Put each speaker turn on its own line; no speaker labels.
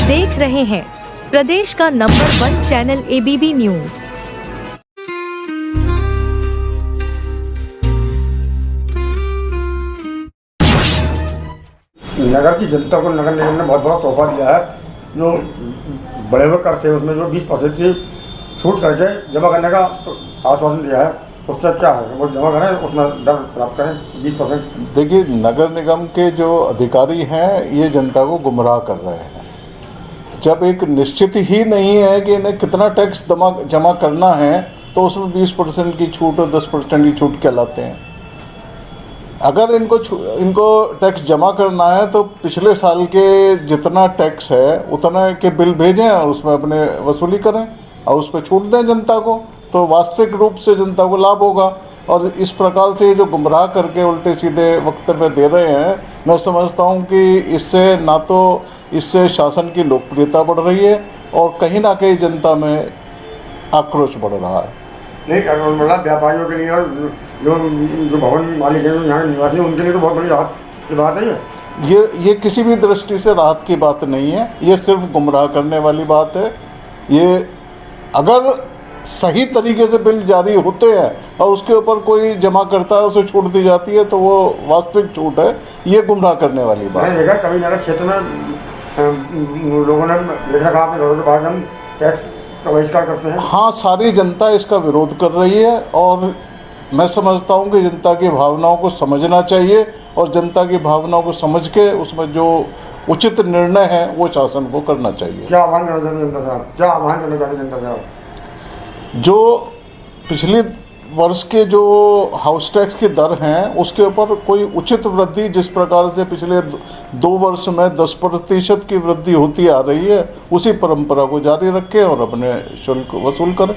देख रहे हैं प्रदेश का नंबर 1 चैनल ABB न्यूज।
नगर की जनता को नगर निगम ने बहुत बड़ा तोहफा दिया है। जो बड़े हुए करते हैं उसमें जो 20% की छूट करके जमा करने का आश्वासन दिया है, उससे क्या है वो जमा करें, उसमें दर प्राप्त करें 20%।
देखिए, नगर निगम के जो अधिकारी हैं ये जनता को गुमराह कर रहे हैं। जब एक निश्चित ही नहीं है कि इन्हें कितना टैक्स जमा करना है तो उसमें 20% की छूट और 10% की छूट कहलाते हैं। अगर इनको टैक्स जमा करना है तो पिछले साल के जितना टैक्स है उतना के बिल भेजें और उसमें अपने वसूली करें और उस पर छूट दें जनता को, तो वास्तविक रूप से जनता को लाभ होगा। और इस प्रकार से जो गुमराह करके उल्टे सीधे वक्तव्य दे रहे हैं, मैं समझता हूं कि इससे शासन की लोकप्रियता बढ़ रही है और कहीं ना कहीं जनता में आक्रोश बढ़ रहा है।
नहीं, मतलब व्यापारियों के लिए और जो भवन मालिक हैं, यहाँ निवासी, उनके लिए तो बहुत बड़ी राहत की बात है।
ये किसी भी दृष्टि से राहत की बात नहीं है, ये सिर्फ गुमराह करने वाली बात है। ये अगर सही तरीके से बिल जारी होते हैं और उसके ऊपर कोई जमा करता है, उसे छूट दी जाती है, तो वो वास्तविक छूट है। ये गुमराह करने वाली बात है।
देखा कभी नगर क्षेत्र में लोगों ने लिखा कहा अपने घरों के बाहर हम टैक्स का बहिष्कार करते हैं।
हाँ, सारी जनता इसका विरोध कर रही है और मैं समझता हूँ कि जनता की भावनाओं को समझना चाहिए और जनता की भावनाओं को समझ के उसमें जो उचित निर्णय है वो शासन को करना चाहिए।
क्या आह्वान करना चाहते जनता से आप? क्या आह्वान करना चाहते जनता से आप?
जो पिछले वर्ष के जो हाउस टैक्स की दर हैं उसके ऊपर कोई उचित वृद्धि, जिस प्रकार से पिछले 2 वर्ष में 10% की वृद्धि होती आ रही है, उसी परंपरा को जारी रखें और अपने शुल्क वसूल करें।